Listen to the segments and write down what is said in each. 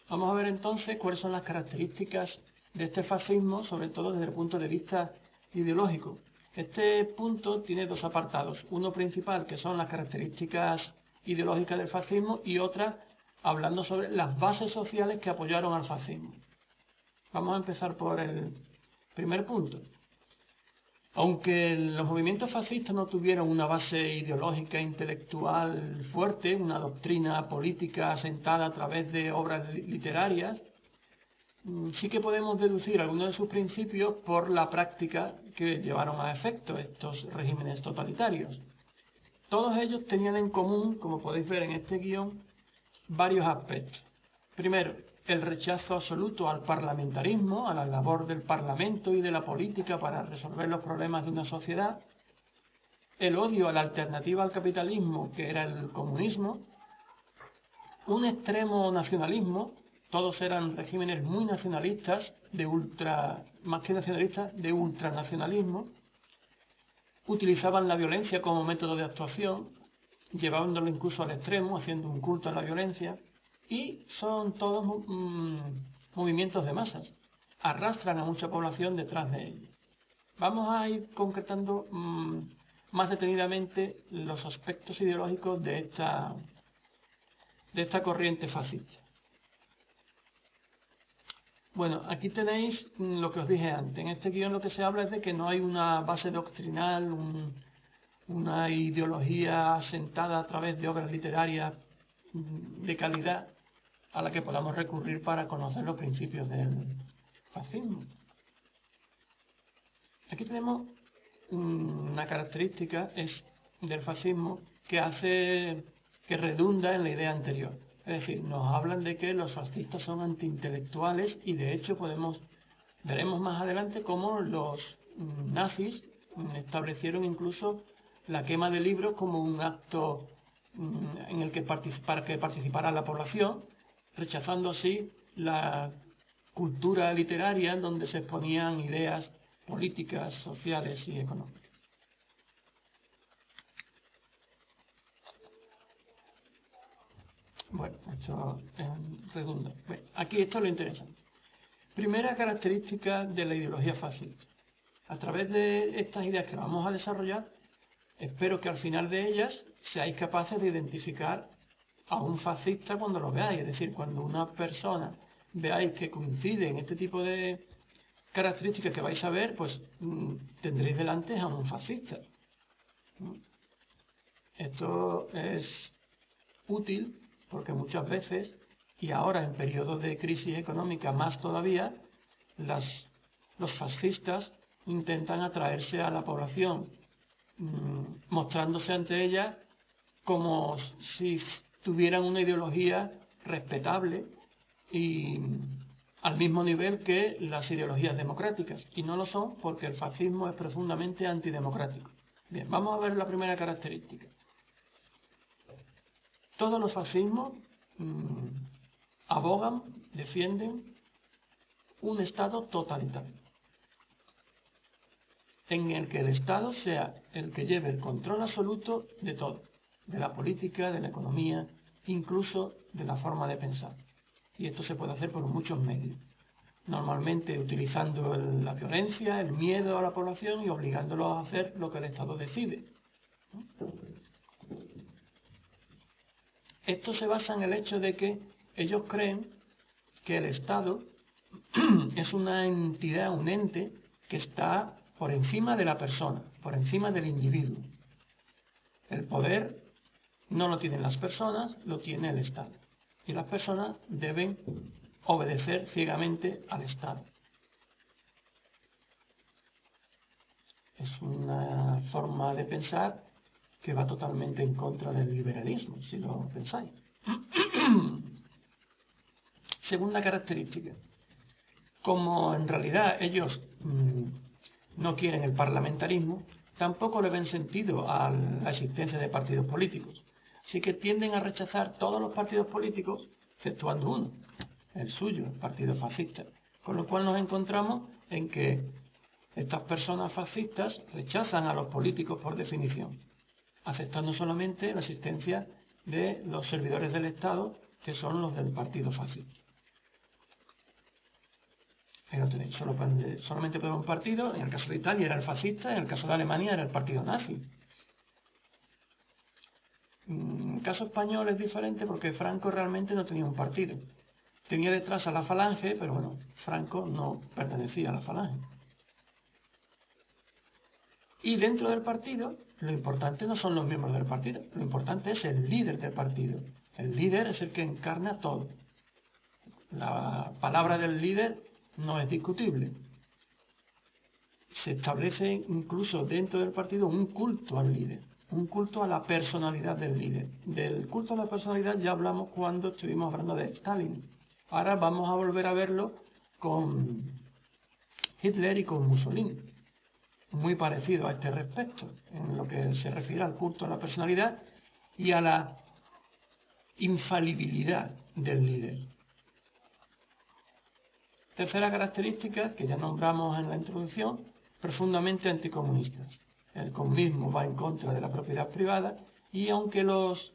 Vamos a ver entonces cuáles son las características de este fascismo, sobre todo desde el punto de vista ideológico. Este punto tiene dos apartados, uno principal que son las características ideológicas del fascismo y otra hablando sobre las bases sociales que apoyaron al fascismo. Vamos a empezar por el primer punto. Aunque los movimientos fascistas no tuvieron una base ideológica, intelectual fuerte, una doctrina política asentada a través de obras literarias, sí que podemos deducir algunos de sus principios por la práctica que llevaron a efecto estos regímenes totalitarios. Todos ellos tenían en común, como podéis ver en este guión, varios aspectos. Primero, el rechazo absoluto al parlamentarismo, a la labor del Parlamento y de la política para resolver los problemas de una sociedad, el odio a la alternativa al capitalismo, que era el comunismo, un extremo nacionalismo, todos eran regímenes muy nacionalistas, más que nacionalistas, de ultranacionalismo, utilizaban la violencia como método de actuación, llevándolo incluso al extremo, haciendo un culto a la violencia, y son todos movimientos de masas, arrastran a mucha población detrás de ellos. Vamos a ir concretando más detenidamente los aspectos ideológicos de esta corriente fascista. Bueno, aquí tenéis lo que os dije antes. En este guión lo que se habla es de que no hay una base doctrinal, una ideología asentada a través de obras literarias de calidad a la que podamos recurrir para conocer los principios del fascismo. Aquí tenemos una característica del fascismo que redunda en la idea anterior. Es decir, nos hablan de que los fascistas son antiintelectuales y de hecho veremos más adelante cómo los nazis establecieron incluso la quema de libros como un acto en el que para que participara la población, rechazando así la cultura literaria donde se exponían ideas políticas, sociales y económicas. Bueno, esto es redundante. Bueno, aquí esto es lo interesante. Primera característica de la ideología fascista. A través de estas ideas que vamos a desarrollar, espero que al final de ellas seáis capaces de identificar a un fascista cuando lo veáis. Es decir, cuando una persona veáis que coincide en este tipo de características que vais a ver, pues tendréis delante a un fascista. Esto es útil porque muchas veces, y ahora en periodos de crisis económica más todavía, los fascistas intentan atraerse a la población, mostrándose ante ella como si tuvieran una ideología respetable y al mismo nivel que las ideologías democráticas, y no lo son porque el fascismo es profundamente antidemocrático. Bien, vamos a ver la primera característica. Todos los fascismos abogan, defienden un Estado totalitario, en el que el Estado sea el que lleve el control absoluto de todo, de la política, de la economía, incluso de la forma de pensar. Y esto se puede hacer por muchos medios, normalmente utilizando la violencia, el miedo a la población y obligándolos a hacer lo que el Estado decide. Esto se basa en el hecho de que ellos creen que el Estado es una entidad, un ente que está por encima de la persona, por encima del individuo. El poder no lo tienen las personas, lo tiene el Estado. Y las personas deben obedecer ciegamente al Estado. Es una forma de pensar que va totalmente en contra del liberalismo, si lo pensáis. Segunda característica. Como en realidad ellos no quieren el parlamentarismo, tampoco le ven sentido a la existencia de partidos políticos. Así que tienden a rechazar todos los partidos políticos, exceptuando uno, el suyo, el Partido Fascista. Con lo cual nos encontramos en que estas personas fascistas rechazan a los políticos por definición, aceptando solamente la existencia de los servidores del Estado, que son los del Partido Fascista. Ahí lo tenéis. Solamente puede haber un partido. En el caso de Italia era el fascista, en el caso de Alemania era el partido nazi. En el caso español es diferente porque Franco realmente no tenía un partido. Tenía detrás a la Falange, pero bueno, Franco no pertenecía a la Falange. Y dentro del partido, lo importante no son los miembros del partido, lo importante es el líder del partido. El líder es el que encarna todo. La palabra del líder no es discutible. Se establece incluso dentro del partido un culto al líder, un culto a la personalidad del líder. Del culto a la personalidad ya hablamos cuando estuvimos hablando de Stalin. Ahora vamos a volver a verlo con Hitler y con Mussolini. Muy parecido a este respecto, en lo que se refiere al culto a la personalidad y a la infalibilidad del líder. Tercera característica, que ya nombramos en la introducción, profundamente anticomunistas. El comunismo va en contra de la propiedad privada y aunque los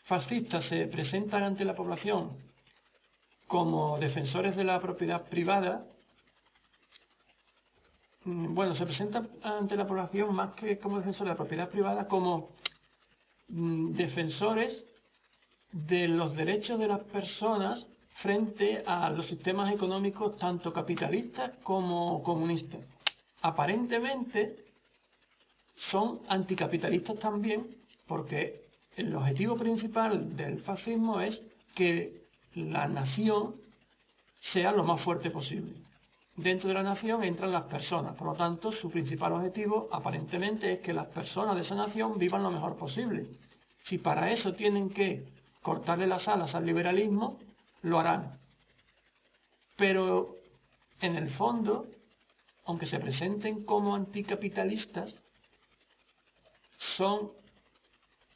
fascistas se presentan ante la población como defensores de la propiedad privada, bueno, se presentan ante la población más que como defensores de la propiedad privada, como defensores de los derechos de las personas frente a los sistemas económicos tanto capitalistas como comunistas. Aparentemente son anticapitalistas también porque el objetivo principal del fascismo es que la nación sea lo más fuerte posible. Dentro de la nación entran las personas, por lo tanto su principal objetivo aparentemente es que las personas de esa nación vivan lo mejor posible. Si para eso tienen que cortarle las alas al liberalismo, lo harán. Pero en el fondo, aunque se presenten como anticapitalistas,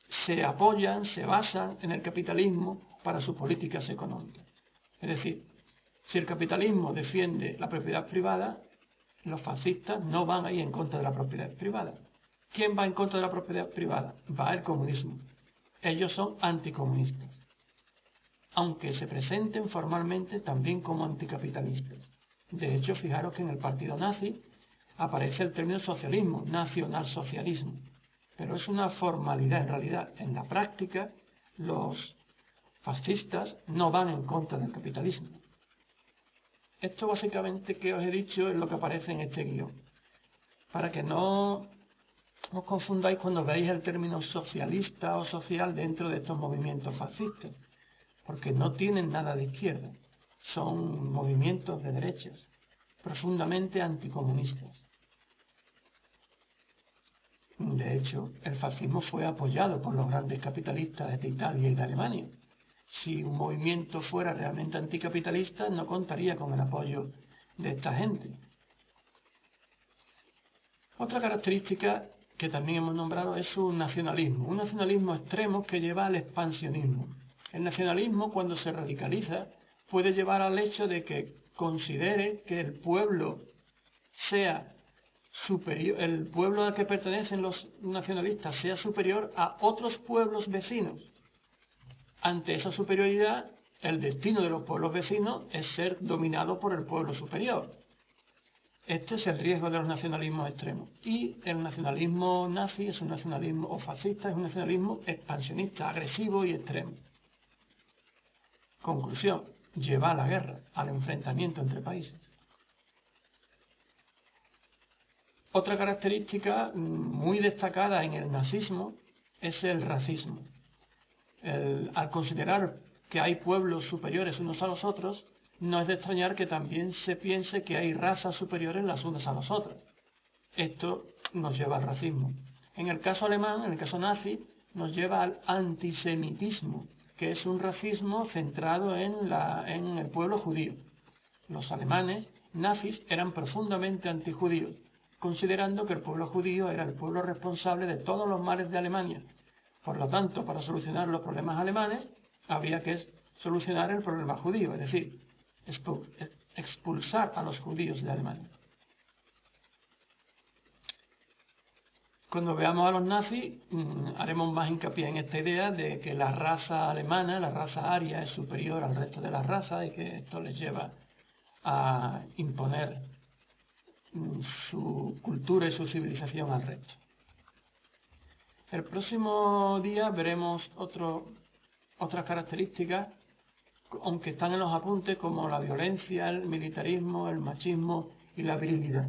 se apoyan, se basan en el capitalismo para sus políticas económicas. Es decir, si el capitalismo defiende la propiedad privada, los fascistas no van a ir en contra de la propiedad privada. ¿Quién va en contra de la propiedad privada? Va el comunismo. Ellos son anticomunistas, aunque se presenten formalmente también como anticapitalistas. De hecho, fijaros que en el partido nazi aparece el término socialismo, nacionalsocialismo, pero es una formalidad en realidad. En la práctica, los fascistas no van en contra del capitalismo. Esto básicamente que os he dicho es lo que aparece en este guión. Para que no os confundáis cuando veáis el término socialista o social dentro de estos movimientos fascistas, porque no tienen nada de izquierda, son movimientos de derechas, profundamente anticomunistas. De hecho, el fascismo fue apoyado por los grandes capitalistas de Italia y de Alemania. Si un movimiento fuera realmente anticapitalista, no contaría con el apoyo de esta gente. Otra característica que también hemos nombrado es un nacionalismo extremo que lleva al expansionismo. El nacionalismo, cuando se radicaliza, puede llevar al hecho de que considere que el pueblo sea superior, el pueblo al que pertenecen los nacionalistas sea superior a otros pueblos vecinos. Ante esa superioridad, el destino de los pueblos vecinos es ser dominado por el pueblo superior. Este es el riesgo de los nacionalismos extremos. Y el nacionalismo nazi es un nacionalismo, o fascista, es un nacionalismo expansionista, agresivo y extremo. Conclusión, lleva a la guerra, al enfrentamiento entre países. Otra característica muy destacada en el nazismo es el racismo. Al considerar que hay pueblos superiores unos a los otros, no es de extrañar que también se piense que hay razas superiores las unas a las otras. Esto nos lleva al racismo. En el caso alemán, en el caso nazi, nos lleva al antisemitismo, que es un racismo centrado en el pueblo judío. Los alemanes nazis eran profundamente antijudíos, considerando que el pueblo judío era el pueblo responsable de todos los males de Alemania. Por lo tanto, para solucionar los problemas alemanes, habría que solucionar el problema judío, es decir, expulsar a los judíos de Alemania. Cuando veamos a los nazis, haremos más hincapié en esta idea de que la raza alemana, la raza aria, es superior al resto de las razas y que esto les lleva a imponer su cultura y su civilización al resto. El próximo día veremos otras características, aunque están en los apuntes, como la violencia, el militarismo, el machismo y la virilidad.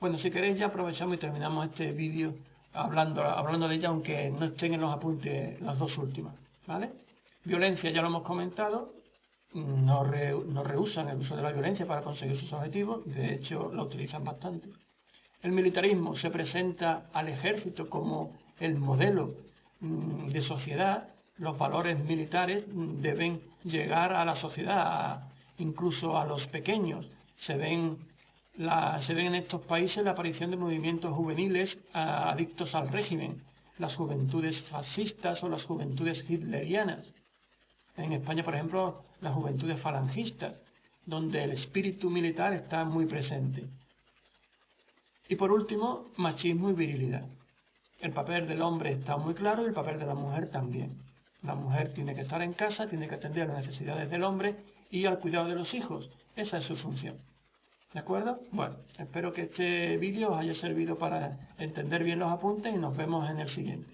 Bueno, si queréis ya aprovechamos y terminamos este vídeo hablando de ella, aunque no estén en los apuntes las dos últimas, ¿vale? Violencia ya lo hemos comentado, no rehúsan el uso de la violencia para conseguir sus objetivos, de hecho la utilizan bastante. El militarismo se presenta al ejército como el modelo de sociedad. Los valores militares deben llegar a la sociedad, incluso a los pequeños. Se ven en estos países la aparición de movimientos juveniles adictos al régimen, las juventudes fascistas o las juventudes hitlerianas. En España, por ejemplo, las juventudes falangistas, donde el espíritu militar está muy presente. Y por último, machismo y virilidad. El papel del hombre está muy claro y el papel de la mujer también. La mujer tiene que estar en casa, tiene que atender las necesidades del hombre y al cuidado de los hijos. Esa es su función. ¿De acuerdo? Bueno, espero que este vídeo os haya servido para entender bien los apuntes y nos vemos en el siguiente.